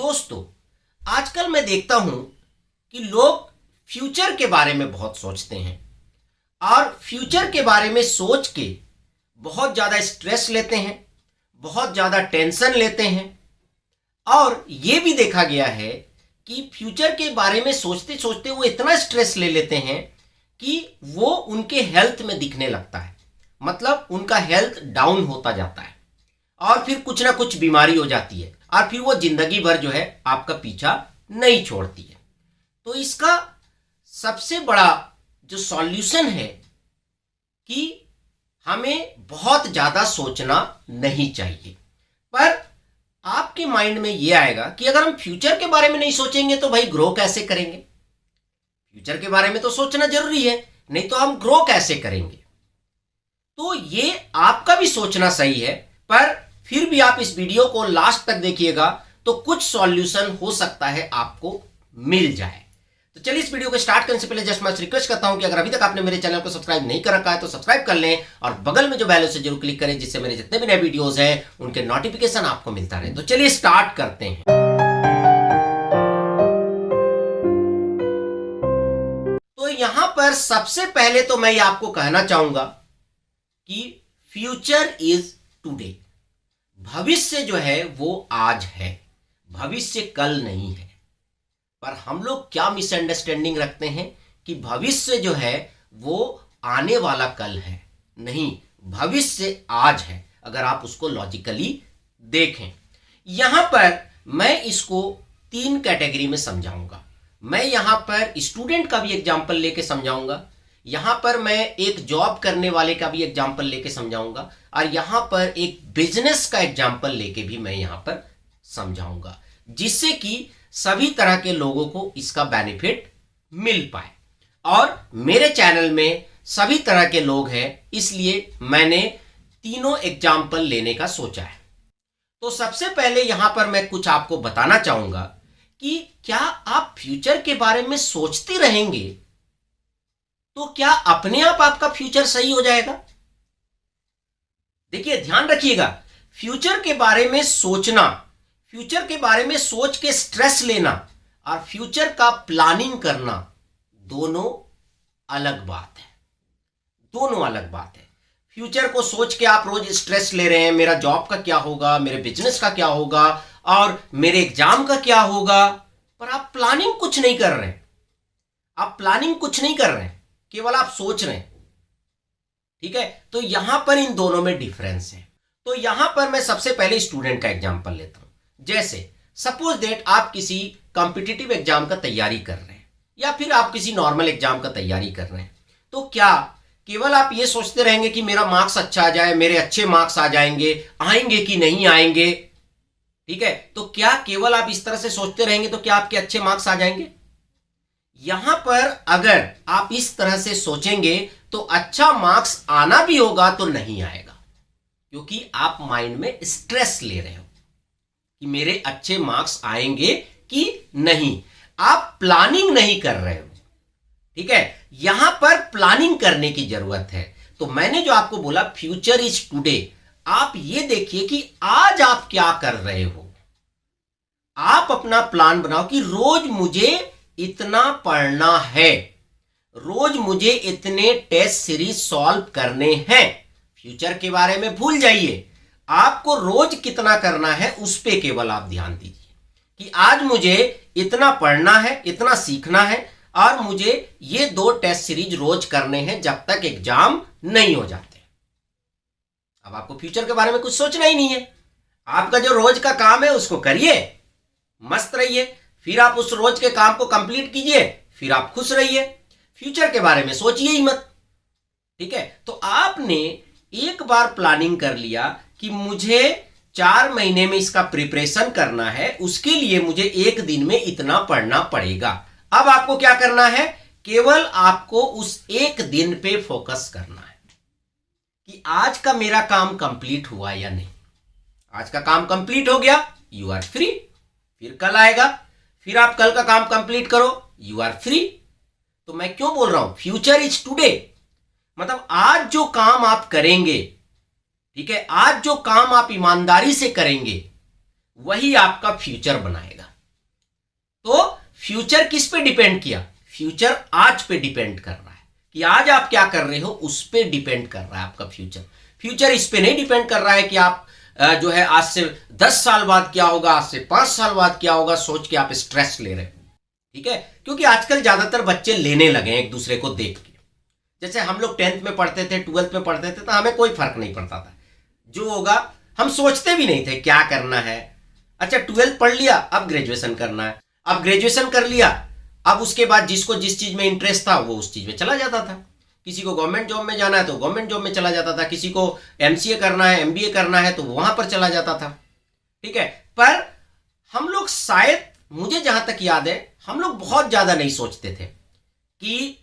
दोस्तों, आजकल मैं देखता हूं कि लोग फ्यूचर के बारे में बहुत सोचते हैं और फ्यूचर के बारे में सोच के बहुत ज़्यादा स्ट्रेस लेते हैं, बहुत ज़्यादा टेंशन लेते हैं। और ये भी देखा गया है कि फ्यूचर के बारे में सोचते सोचते वो इतना स्ट्रेस ले लेते हैं कि वो उनके हेल्थ में दिखने लगता है, मतलब उनका हेल्थ डाउन होता जाता है और फिर कुछ ना कुछ बीमारी हो जाती है और फिर वो जिंदगी भर जो है आपका पीछा नहीं छोड़ती है। तो इसका सबसे बड़ा जो सॉल्यूशन है कि हमें बहुत ज़्यादा सोचना नहीं चाहिए। पर आपके माइंड में ये आएगा कि अगर हम फ्यूचर के बारे में नहीं सोचेंगे तो भाई ग्रो कैसे करेंगे? फ्यूचर के बारे में तो सोचना जरूरी है, नहीं तो हम ग्रो कैसे करेंगे? तो ये आपका भी सोचना सही है, पर फिर भी आप इस वीडियो को लास्ट तक देखिएगा तो कुछ सॉल्यूशन हो सकता है आपको मिल जाए। तो चलिए इस वीडियो को स्टार्ट करने से पहले जस्ट मैं रिक्वेस्ट करता हूं कि अगर अभी तक आपने मेरे चैनल को सब्सक्राइब नहीं कर रखा है तो सब्सक्राइब कर लें और बगल में जो बेल है जरूर क्लिक करें, जिससे मेरे जितने भी नए वीडियोस हैं उनके नोटिफिकेशन आपको मिलता रहे। तो चलिए स्टार्ट करते हैं। तो यहां पर सबसे पहले तो मैं आपको कहना चाहूंगा कि फ्यूचर इज टुडे। भविष्य जो है वो आज है, भविष्य कल नहीं है। पर हम लोग क्या मिसअंडरस्टैंडिंग रखते हैं कि भविष्य जो है वो आने वाला कल है। नहीं, भविष्य आज है अगर आप उसको लॉजिकली देखें। यहां पर मैं इसको 3 कैटेगरी में समझाऊंगा। मैं यहां पर स्टूडेंट का भी एग्जाम्पल लेके समझाऊंगा, यहां पर मैं एक जॉब करने वाले का भी एग्जाम्पल लेके समझाऊंगा और यहां पर एक बिजनेस का एग्जाम्पल लेके भी मैं यहां पर समझाऊंगा, जिससे कि सभी तरह के लोगों को इसका बेनिफिट मिल पाए। और मेरे चैनल में सभी तरह के लोग हैं, इसलिए मैंने तीनों एग्जाम्पल लेने का सोचा है। तो सबसे पहले यहां पर मैं कुछ आपको बताना चाहूंगा कि क्या आप फ्यूचर के बारे में सोचते रहेंगे तो क्या अपने आप आपका फ्यूचर सही हो जाएगा? देखिए, ध्यान रखिएगा, फ्यूचर के बारे में सोचना, फ्यूचर के बारे में सोच के स्ट्रेस लेना और फ्यूचर का प्लानिंग करना दोनों अलग बात है। दोनों अलग बात है। फ्यूचर को सोच के आप रोज स्ट्रेस ले रहे हैं, मेरा जॉब का क्या होगा, मेरे बिजनेस का क्या होगा और मेरे एग्जाम का क्या होगा, पर आप प्लानिंग कुछ नहीं कर रहे हैं। आप प्लानिंग कुछ नहीं कर रहे हैं, केवल आप सोच रहे हैं। ठीक है, तो यहां पर इन दोनों में डिफरेंस है। तो यहां पर मैं सबसे पहले स्टूडेंट का एग्जांपल लेता हूं। जैसे सपोज दैट आप किसी कॉम्पिटिटिव एग्जाम का तैयारी कर रहे हैं या फिर आप किसी नॉर्मल एग्जाम का तैयारी कर रहे हैं, तो क्या केवल आप ये सोचते रहेंगे कि मेरा मार्क्स अच्छा आ जाए, मेरे अच्छे मार्क्स आ जाएंगे, आएंगे कि नहीं आएंगे? ठीक है, तो क्या केवल आप इस तरह से सोचते रहेंगे तो क्या आपके अच्छे मार्क्स आ जाएंगे? यहां पर अगर आप इस तरह से सोचेंगे तो अच्छा मार्क्स आना भी होगा तो नहीं आएगा, क्योंकि आप माइंड में स्ट्रेस ले रहे हो कि मेरे अच्छे मार्क्स आएंगे कि नहीं। आप प्लानिंग नहीं कर रहे हो। ठीक है, यहां पर प्लानिंग करने की जरूरत है। तो मैंने जो आपको बोला फ्यूचर इज टुडे, आप ये देखिए कि आज आप क्या कर रहे हो। आप अपना प्लान बनाओ कि रोज मुझे इतना पढ़ना है, रोज मुझे इतने टेस्ट सीरीज सॉल्व करने हैं। फ्यूचर के बारे में भूल जाइए, आपको रोज कितना करना है उस पे केवल आप ध्यान दीजिए कि आज मुझे इतना पढ़ना है, इतना सीखना है और मुझे ये 2 टेस्ट सीरीज रोज करने हैं जब तक एग्जाम नहीं हो जाते। अब आपको फ्यूचर के बारे में कुछ सोचना ही नहीं है। आपका जो रोज का काम है उसको करिए, मस्त रहिए, फिर आप उस रोज के काम को कंप्लीट कीजिए, फिर आप खुश रहिए। फ्यूचर के बारे में सोचिए ही मत। ठीक है, तो आपने एक बार प्लानिंग कर लिया कि मुझे 4 महीने में इसका प्रिपरेशन करना है, उसके लिए मुझे 1 दिन में इतना पढ़ना पड़ेगा। अब आपको क्या करना है? केवल आपको उस 1 दिन पे फोकस करना है कि आज का मेरा काम कंप्लीट हुआ या नहीं। आज का काम कंप्लीट हो गया, यू आर फ्री। फिर कल आएगा, फिर आप कल का काम कंप्लीट करो, यू आर फ्री। तो मैं क्यों बोल रहा हूं फ्यूचर इज टुडे? मतलब आज जो काम आप करेंगे, ठीक है, आज जो काम आप ईमानदारी से करेंगे वही आपका फ्यूचर बनाएगा। तो फ्यूचर किस पे डिपेंड किया? फ्यूचर आज पे डिपेंड कर रहा है कि आज आप क्या कर रहे हो, उस पे डिपेंड कर रहा है आपका फ्यूचर। फ्यूचर इस पे नहीं डिपेंड कर रहा है कि आप जो है आज से 10 साल बाद क्या होगा, आज से 5 साल बाद क्या होगा, सोच के आप स्ट्रेस ले रहे हो। ठीक है, क्योंकि आजकल ज्यादातर बच्चे लेने लगे हैं एक दूसरे को देख के। जैसे हम लोग 10th में पढ़ते थे, 12th में पढ़ते थे, तो हमें कोई फर्क नहीं पड़ता था, जो होगा हम सोचते भी नहीं थे क्या करना है। अच्छा 12th पढ़ लिया, अब ग्रेजुएशन करना है, अब ग्रेजुएशन कर लिया, अब उसके बाद जिसको जिस चीज में इंटरेस्ट था वो उस चीज में चला जाता था। किसी को गवर्नमेंट जॉब में जाना है तो गवर्नमेंट जॉब में चला जाता था, किसी को एमसीए करना है, एमबीए करना है तो वहां पर चला जाता था। ठीक है, पर हम लोग शायद, मुझे जहां तक याद है, हम लोग बहुत ज्यादा नहीं सोचते थे कि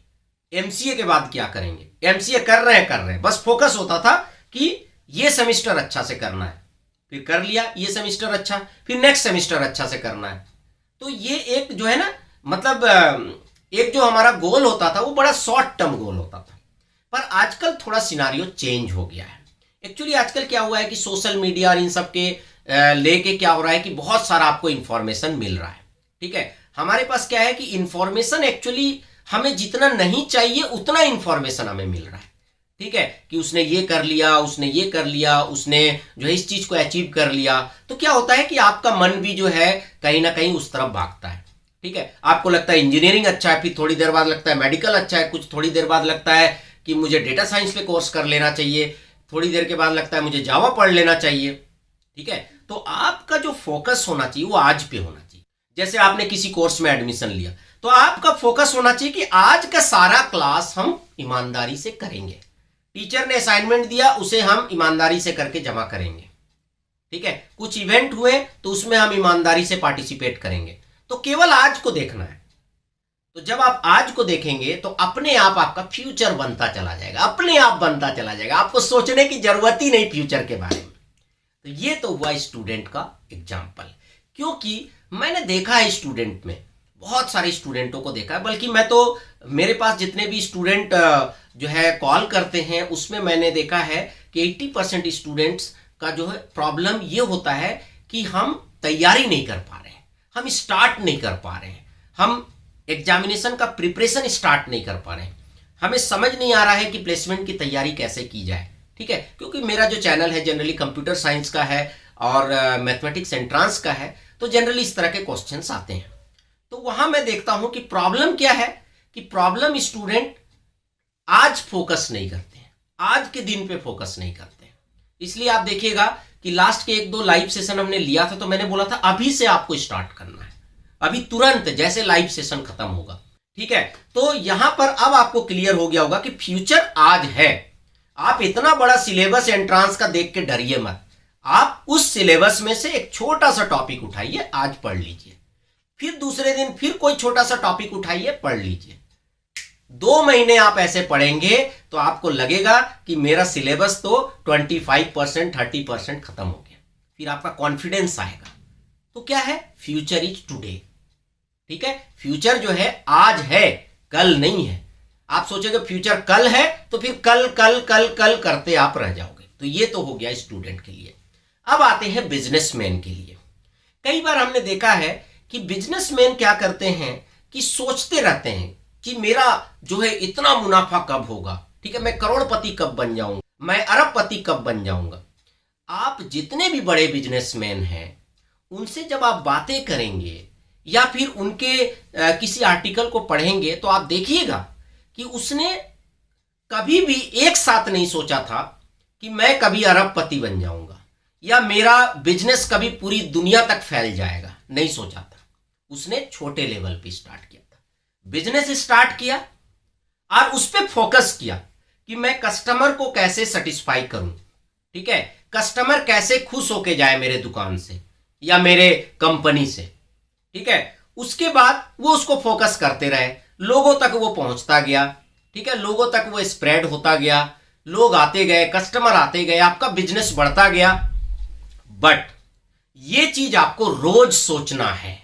एमसीए के बाद क्या करेंगे। एमसीए कर रहे हैं, बस फोकस होता था कि ये सेमेस्टर अच्छा से करना है, फिर कर लिया ये सेमेस्टर अच्छा, फिर नेक्स्ट सेमेस्टर अच्छा से करना है। तो ये एक जो है ना, मतलब एक जो हमारा गोल होता था वो बड़ा शॉर्ट टर्म गोल होता था। पर आजकल थोड़ा सिनारियो चेंज हो गया है। एक्चुअली आजकल क्या हुआ है कि सोशल मीडिया और इन सब के लेके क्या हो रहा है कि बहुत सारा आपको इंफॉर्मेशन मिल रहा है। ठीक है, हमारे पास क्या है कि इंफॉर्मेशन एक्चुअली हमें जितना नहीं चाहिए उतना इंफॉर्मेशन हमें मिल रहा है। ठीक है, कि उसने ये कर लिया, उसने ये कर लिया, उसने जो है इस चीज को अचीव कर लिया, तो क्या होता है कि आपका मन भी जो है कहीं ना कहीं उस तरफ भागता है। ठीक है, आपको लगता है इंजीनियरिंग अच्छा है, फिर थोड़ी देर बाद लगता है मेडिकल अच्छा है, कुछ थोड़ी देर बाद लगता है कि मुझे डेटा साइंस पे कोर्स कर लेना चाहिए, थोड़ी देर के बाद लगता है मुझे जावा पढ़ लेना चाहिए। ठीक है, तो आपका जो फोकस होना चाहिए वो आज पे होना चाहिए। जैसे आपने किसी कोर्स में एडमिशन लिया तो आपका फोकस होना चाहिए कि आज का सारा क्लास हम ईमानदारी से करेंगे, टीचर ने असाइनमेंट दिया उसे हम ईमानदारी से करके जमा करेंगे। ठीक है, कुछ इवेंट हुए तो उसमें हम ईमानदारी से पार्टिसिपेट करेंगे। तो केवल आज को देखना है। तो जब आप आज को देखेंगे तो अपने आप आपका फ्यूचर बनता चला जाएगा, अपने आप बनता चला जाएगा, आपको सोचने की जरूरत ही नहीं फ्यूचर के बारे में। तो ये तो हुआ स्टूडेंट का एग्जाम्पल, क्योंकि मैंने देखा है स्टूडेंट में, बहुत सारे स्टूडेंटों को देखा है, बल्कि मैं तो, मेरे पास जितने भी स्टूडेंट जो है कॉल करते हैं उसमें मैंने देखा है कि 80% स्टूडेंट्स का जो है प्रॉब्लम ये होता है कि हम तैयारी नहीं कर पा रहे हैं, हम स्टार्ट नहीं कर पा रहे हैं, हम एग्जामिनेशन का प्रिपरेशन स्टार्ट नहीं कर पा रहे हैं, हमें समझ नहीं आ रहा है कि प्लेसमेंट की तैयारी कैसे की जाए। ठीक है, क्योंकि मेरा जो चैनल है जनरली कंप्यूटर साइंस का है और मैथमेटिक्स एंट्रांस का है, तो जनरली इस तरह के क्वेश्चंस आते हैं। तो वहां मैं देखता हूं कि प्रॉब्लम क्या है, कि प्रॉब्लम स्टूडेंट आज फोकस नहीं करते हैं, आज के दिन पे फोकस नहीं करते हैं। इसलिए आप देखिएगा कि लास्ट के 1-2 लाइव सेशन हमने लिया था, तो मैंने बोला था अभी से आपको स्टार्ट करना है, अभी तुरंत जैसे लाइव सेशन खत्म होगा। ठीक है, तो यहां पर अब आपको क्लियर हो गया होगा कि फ्यूचर आज है। आप इतना बड़ा सिलेबस एंट्रांस का देख के डरिए मत, आप उस सिलेबस में से एक छोटा सा टॉपिक उठाइए, आज पढ़ लीजिए, फिर दूसरे दिन फिर कोई छोटा सा टॉपिक उठाइए, पढ़ लीजिए। 2 महीने आप ऐसे पढ़ेंगे तो आपको लगेगा कि मेरा सिलेबस तो 25% 30% खत्म हो गया, फिर आपका कॉन्फिडेंस आएगा। तो क्या है, फ्यूचर इज टुडे। ठीक है, फ्यूचर जो है आज है, कल नहीं है। आप सोचेंगे फ्यूचर कल है तो फिर कल कल कल कल करते आप रह जाओगे। तो ये तो हो गया स्टूडेंट के लिए। अब आते हैं बिजनेसमैन के लिए। कई बार हमने देखा है कि बिजनेसमैन क्या करते हैं कि सोचते रहते हैं कि मेरा जो है इतना मुनाफा कब होगा, ठीक है, मैं करोड़पति कब बन जाऊंगा, मैं अरबपति कब बन जाऊंगा। आप जितने भी बड़े बिजनेसमैन हैं उनसे जब आप बातें करेंगे या फिर उनके किसी आर्टिकल को पढ़ेंगे तो आप देखिएगा कि उसने कभी भी एक साथ नहीं सोचा था कि मैं कभी अरबपति बन जाऊंगा या मेरा बिजनेस कभी पूरी दुनिया तक फैल जाएगा, नहीं सोचा था। उसने छोटे लेवल पे स्टार्ट किया था, बिजनेस स्टार्ट किया और उस पर फोकस किया कि मैं कस्टमर को कैसे सेटिस्फाई करूं। ठीक है, कस्टमर कैसे खुश होके जाए मेरे दुकान से या मेरे कंपनी से। ठीक है, उसके बाद वो उसको फोकस करते रहे, लोगों तक वो पहुंचता गया। ठीक है, लोगों तक वो स्प्रेड होता गया, लोग आते गए, कस्टमर आते गए, आपका बिजनेस बढ़ता गया। बट ये चीज आपको रोज सोचना है।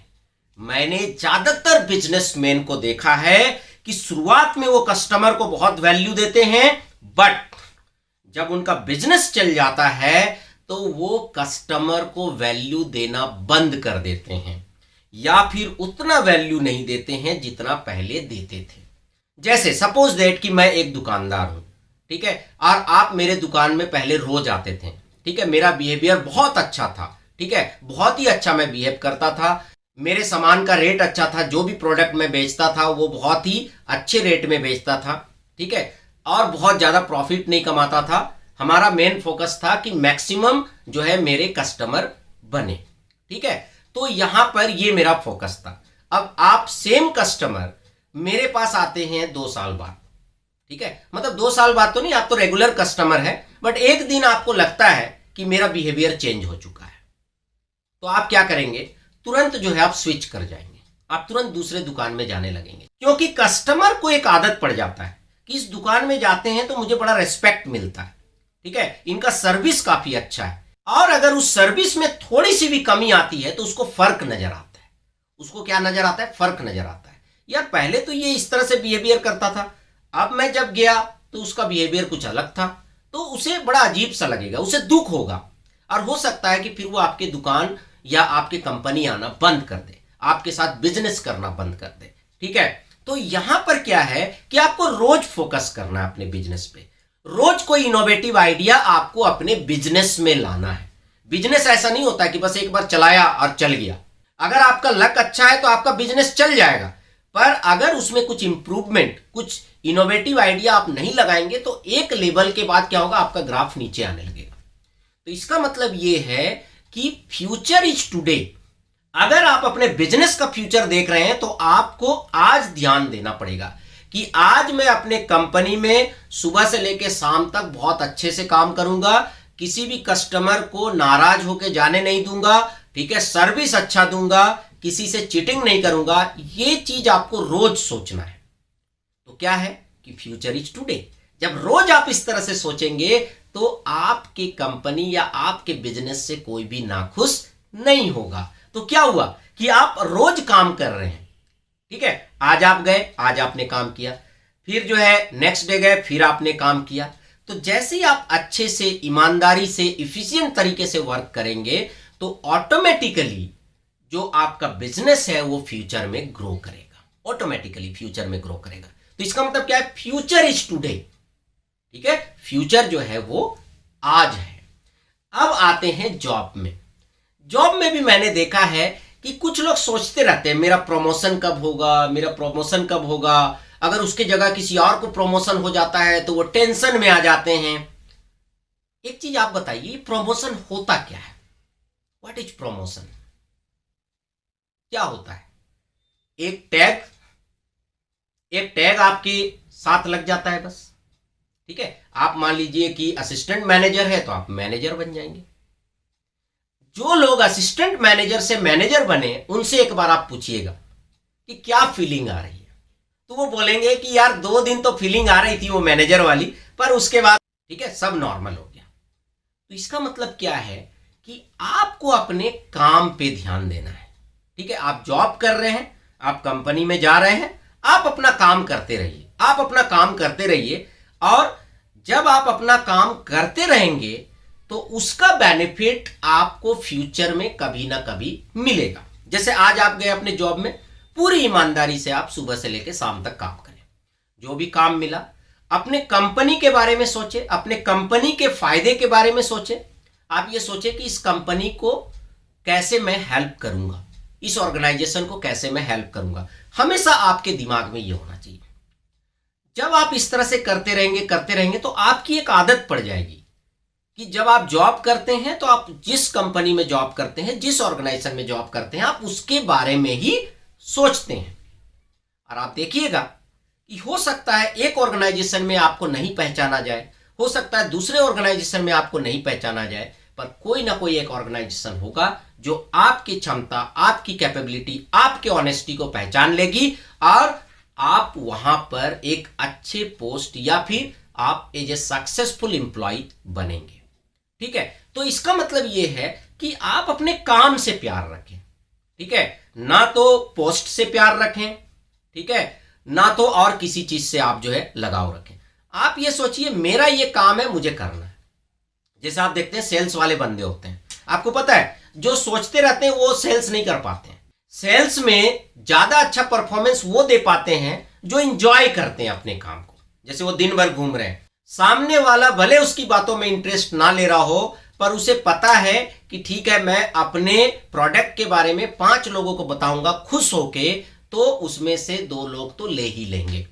मैंने ज्यादातर बिजनेसमैन को देखा है कि शुरुआत में वो कस्टमर को बहुत वैल्यू देते हैं, बट जब उनका बिजनेस चल जाता है तो वो कस्टमर को वैल्यू देना बंद कर देते हैं। या फिर उतना वैल्यू नहीं देते हैं जितना पहले देते थे। जैसे सपोज दैट कि मैं एक दुकानदार हूं, ठीक है, और आप मेरे दुकान में पहले रोज आते थे, ठीक है, मेरा बिहेवियर बहुत अच्छा था, ठीक है, बहुत ही अच्छा मैं बिहेव करता था, मेरे सामान का रेट अच्छा था, जो भी प्रोडक्ट मैं बेचता था वो बहुत ही अच्छे रेट में बेचता था, ठीक है, और बहुत ज़्यादा प्रॉफिट नहीं कमाता था। हमारा मेन फोकस था कि मैक्सिमम जो है मेरे कस्टमर बने, ठीक है। तो यहां पर ये मेरा फोकस था। अब आप सेम कस्टमर मेरे पास आते हैं 2 साल बाद, ठीक है, मतलब 2 साल बाद तो नहीं, आप तो रेगुलर कस्टमर है, बट एक दिन आपको लगता है कि मेरा बिहेवियर चेंज हो चुका है, तो आप क्या करेंगे, तुरंत जो है आप स्विच कर जाएंगे, आप तुरंत दूसरे दुकान में जाने लगेंगे, क्योंकि कस्टमर को एक आदत पड़ जाता है कि इस दुकान में जाते हैं तो मुझे बड़ा रेस्पेक्ट मिलता है, ठीक है, इनका सर्विस काफी अच्छा है, और अगर उस सर्विस में थोड़ी सी भी कमी आती है तो उसको फर्क नजर आता है। उसको क्या नजर आता है, फर्क नजर आता है। यार पहले तो ये इस तरह से बिहेवियर करता था, अब मैं जब गया तो उसका बिहेवियर कुछ अलग था, तो उसे बड़ा अजीब सा लगेगा, उसे दुख होगा, और हो सकता है कि फिर वो आपके दुकान या आपके कंपनी आना बंद कर दे, आपके साथ बिजनेस करना बंद कर दे, ठीक है। तो यहां पर क्या है कि आपको रोज फोकस करना है अपने बिजनेस पे, रोज कोई इनोवेटिव आइडिया आपको अपने बिजनेस में लाना है। बिजनेस ऐसा नहीं होता कि बस एक बार चलाया और चल गया। अगर आपका लक अच्छा है तो आपका बिजनेस चल जाएगा, पर अगर उसमें कुछ इंप्रूवमेंट, कुछ इनोवेटिव आइडिया आप नहीं लगाएंगे तो एक लेवल के बाद क्या होगा, आपका ग्राफ नीचे आने लगेगा। तो इसका मतलब यह है कि फ्यूचर इज टुडे। अगर आप अपने बिजनेस का फ्यूचर देख रहे हैं तो आपको आज ध्यान देना पड़ेगा कि आज मैं अपने कंपनी में सुबह से लेकर शाम तक बहुत अच्छे से काम करूंगा, किसी भी कस्टमर को नाराज होकर जाने नहीं दूंगा, ठीक है, सर्विस अच्छा दूंगा, किसी से चीटिंग नहीं करूंगा। ये चीज आपको रोज सोचना है। तो क्या है कि फ्यूचर इज टुडे। जब रोज आप इस तरह से सोचेंगे तो आपके कंपनी या आपके बिजनेस से कोई भी नाखुश नहीं होगा। तो क्या हुआ कि आप रोज काम कर रहे हैं, ठीक है, आज आप गए, आज आपने काम किया, फिर जो है नेक्स्ट डे गए, फिर आपने काम किया। तो जैसे ही आप अच्छे से, ईमानदारी से, इफिशिएंट तरीके से वर्क करेंगे तो ऑटोमेटिकली जो आपका बिजनेस है वो फ्यूचर में ग्रो करेगा, ऑटोमेटिकली फ्यूचर में ग्रो करेगा। तो इसका मतलब क्या है, फ्यूचर इज टुडे, ठीक है, फ्यूचर जो है वो आज है। अब आते हैं जॉब में। जॉब में भी मैंने देखा है कि कुछ लोग सोचते रहते हैं मेरा प्रमोशन कब होगा, मेरा प्रमोशन कब होगा। अगर उसके जगह किसी और को प्रमोशन हो जाता है तो वो टेंशन में आ जाते हैं। एक चीज आप बताइए, प्रमोशन होता क्या है, व्हाट इज प्रमोशन, क्या होता है? एक टैग आपके साथ लग जाता है बस, ठीक है। आप मान लीजिए कि असिस्टेंट मैनेजर है तो आप मैनेजर बन जाएंगे। जो लोग असिस्टेंट मैनेजर से मैनेजर बने उनसे एक बार आप पूछिएगा कि क्या फीलिंग आ रही है, तो वो बोलेंगे कि यार 2 दिन तो फीलिंग आ रही थी वो मैनेजर वाली, पर उसके बाद ठीक है सब नॉर्मल हो गया। तो इसका मतलब क्या है कि आपको अपने काम पे ध्यान देना है, ठीक है। आप जॉब कर रहे हैं, आप कंपनी में जा रहे हैं, आप अपना काम करते रहिए, आप अपना काम करते रहिए, और जब आप अपना काम करते रहेंगे तो उसका बेनिफिट आपको फ्यूचर में कभी ना कभी मिलेगा। जैसे आज आप गए अपने जॉब में, पूरी ईमानदारी से आप सुबह से लेकर शाम तक काम करें, जो भी काम मिला अपने कंपनी के बारे में सोचे, अपने कंपनी के फायदे के बारे में सोचे। आप ये सोचे कि इस कंपनी को कैसे मैं हेल्प करूंगा, इस ऑर्गेनाइजेशन को कैसे मैं हेल्प करूंगा। हमेशा आपके दिमाग में ये होना चाहिए। जब आप इस तरह से करते रहेंगे तो आपकी एक आदत पड़ जाएगी कि जब आप जॉब करते हैं तो आप जिस कंपनी में जॉब करते हैं, जिस ऑर्गेनाइजेशन में जॉब करते हैं, आप उसके बारे में ही सोचते हैं। और आप देखिएगा कि हो सकता है एक ऑर्गेनाइजेशन में आपको नहीं पहचाना जाए, हो सकता है दूसरे ऑर्गेनाइजेशन में आपको नहीं पहचाना जाए, पर कोई ना कोई एक ऑर्गेनाइजेशन होगा जो आपकी क्षमता, आपकी कैपेबिलिटी, आपके ऑनेस्टी को पहचान लेगी और आप वहां पर एक अच्छे पोस्ट या फिर आप एज ए सक्सेसफुल एम्प्लॉय बनेंगे, ठीक है। तो इसका मतलब यह है कि आप अपने काम से प्यार रखें, ठीक है, ना तो पोस्ट से प्यार रखें, ठीक है, ना तो और किसी चीज से आप जो है लगाव रखें। आप ये सोचिए मेरा ये काम है, मुझे करना है। जैसे आप देखते हैं सेल्स वाले बंदे होते हैं, आपको पता है जो सोचते रहते हैं वो सेल्स नहीं कर पाते हैं। सेल्स में ज्यादा अच्छा परफॉर्मेंस वो दे पाते हैं जो इंजॉय करते हैं अपने काम को। जैसे वो दिन भर घूम रहे हैं, सामने वाला भले उसकी बातों में इंटरेस्ट ना ले रहा हो, पर उसे पता है कि ठीक है मैं अपने प्रोडक्ट के बारे में 5 लोगों को बताऊंगा खुश होके, तो उसमें से 2 लोग तो ले ही लेंगे।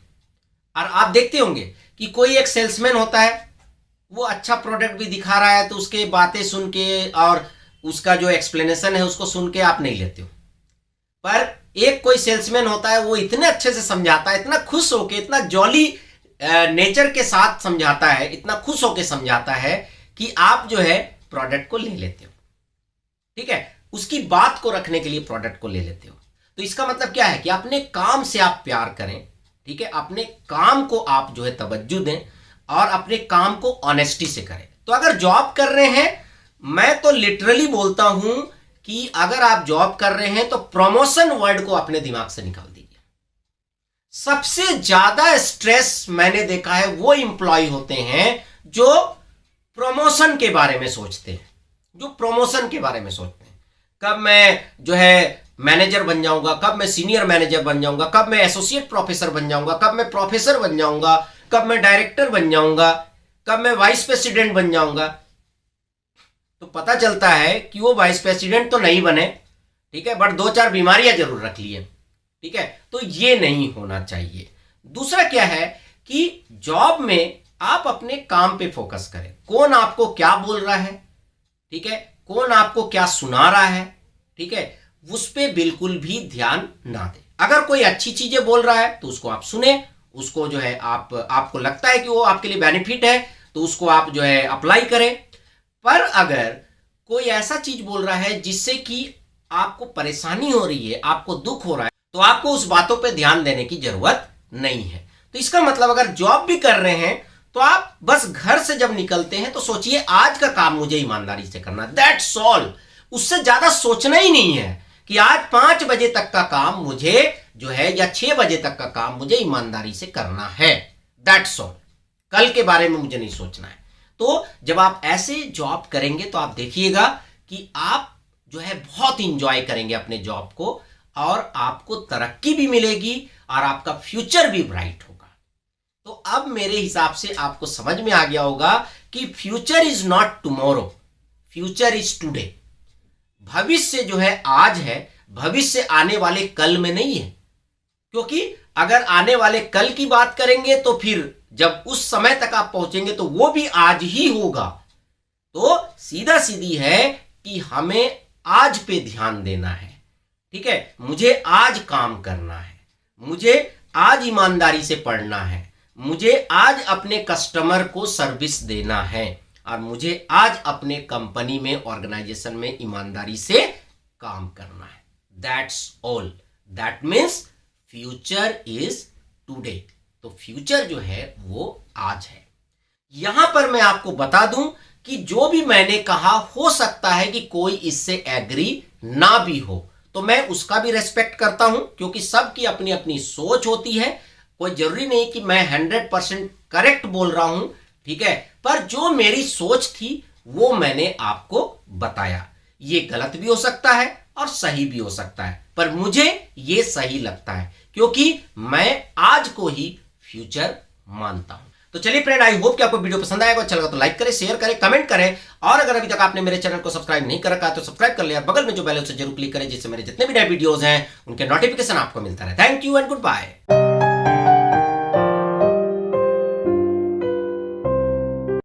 और आप देखते होंगे कि कोई एक सेल्समैन होता है, वो अच्छा प्रोडक्ट भी दिखा रहा है तो उसके बातें सुन के और उसका जो एक्सप्लेनेशन है उसको सुन के आप नहीं लेते हो। पर एक कोई सेल्समैन होता है, वो इतने अच्छे से समझाता है, इतना खुश होके, इतना जॉली नेचर के साथ समझाता है, इतना खुश होके समझाता है कि आप जो है प्रोडक्ट को ले लेते हो। ठीक है, उसकी बात को रखने के लिए प्रोडक्ट को ले लेते हो। तो इसका मतलब क्या है कि अपने काम से आप प्यार करें। ठीक है, अपने काम को आप जो है तवज्जो दें और अपने काम को ऑनेस्टी से करें। तो अगर जॉब कर रहे हैं, मैं तो लिटरली बोलता हूं कि अगर आप जॉब कर रहे हैं तो प्रमोशन वर्ड को अपने दिमाग से निकाल दीजिए। सबसे ज्यादा स्ट्रेस मैंने देखा है वो इंप्लॉय होते हैं जो प्रमोशन के बारे में सोचते हैं, जो प्रमोशन के बारे में सोचते हैं। कब मैं जो है मैनेजर बन जाऊंगा, कब मैं सीनियर मैनेजर बन जाऊंगा, कब मैं एसोसिएट प्रोफेसर बन जाऊंगा, कब मैं प्रोफेसर बन जाऊंगा, कब मैं डायरेक्टर बन जाऊंगा, कब मैं वाइस प्रेसिडेंट बन जाऊंगा। तो पता चलता है कि वो वाइस प्रेसिडेंट तो नहीं बने, ठीक है, बट 2-4 बीमारियां जरूर रख लिए। ठीक है, तो ये नहीं होना चाहिए। दूसरा क्या है कि जॉब में आप अपने काम पे फोकस करें। कौन आपको क्या बोल रहा है, ठीक है, कौन आपको क्या सुना रहा है, ठीक है, उस पे बिल्कुल भी ध्यान ना दें। अगर कोई अच्छी चीजें बोल रहा है तो उसको आप सुने, उसको जो है आपको लगता है कि वो आपके लिए बेनिफिट है तो उसको आप जो है अप्लाई करें। पर अगर कोई ऐसा चीज बोल रहा है जिससे कि आपको परेशानी हो रही है, आपको दुख हो रहा है, तो आपको उस बातों पे ध्यान देने की जरूरत नहीं है। तो इसका मतलब अगर जॉब भी कर रहे हैं तो आप बस घर से जब निकलते हैं तो सोचिए आज का काम मुझे ईमानदारी से करना, दैट्स ऑल। उससे ज्यादा सोचना ही नहीं है कि आज 5 बजे तक का काम मुझे जो है या 6 बजे तक का काम मुझे ईमानदारी से करना है, दैट्स ऑल। कल के बारे में मुझे नहीं सोचना है। तो जब आप ऐसे जॉब करेंगे तो आप देखिएगा कि आप जो है बहुत इंजॉय करेंगे अपने जॉब को, और आपको तरक्की भी मिलेगी और आपका फ्यूचर भी ब्राइट होगा। तो अब मेरे हिसाब से आपको समझ में आ गया होगा कि future is not tomorrow, future is today. भविष्य जो है आज है, भविष्य आने वाले कल में नहीं है। क्योंकि अगर आने वाले कल की बात करेंगे तो फिर जब उस समय तक आप पहुंचेंगे तो वो भी आज ही होगा। तो सीधा सीधी है कि हमें आज पे ध्यान देना है। ठीक है, मुझे आज काम करना है, मुझे आज ईमानदारी से पढ़ना है, मुझे आज अपने कस्टमर को सर्विस देना है, और मुझे आज अपने कंपनी में, ऑर्गेनाइजेशन में ईमानदारी से काम करना है। That's all. That means future is today. तो फ्यूचर जो है वो आज है। यहां पर मैं आपको बता दूं कि जो भी मैंने कहा हो सकता है कि कोई इससे एग्री ना भी हो, तो मैं उसका भी रेस्पेक्ट करता हूं, क्योंकि सबकी अपनी अपनी सोच होती है। कोई जरूरी नहीं कि मैं 100% करेक्ट बोल रहा हूं, ठीक है, पर जो मेरी सोच थी वो मैंने आपको बताया। ये गलत भी हो सकता है और सही भी हो सकता है, पर मुझे ये सही लगता है क्योंकि मैं आज को ही फ्यूचर मानता हूं। तो चलिए फ्रेंड, आई होप कि आपको वीडियो पसंद आएगा। अच्छा लगा तो लाइक करें, शेयर करें, कमेंट करें, और अगर अभी तक आपने मेरे चैनल को सब्सक्राइब नहीं कर रखा तो सब्सक्राइब कर लिया, बगल में जो बेल है उसे जरूर क्लिक करें, जिससे मेरे जितने भी नए वीडियोस हैं उनके नोटिफिकेशन आपको मिलता रहे। Thank you and good bye.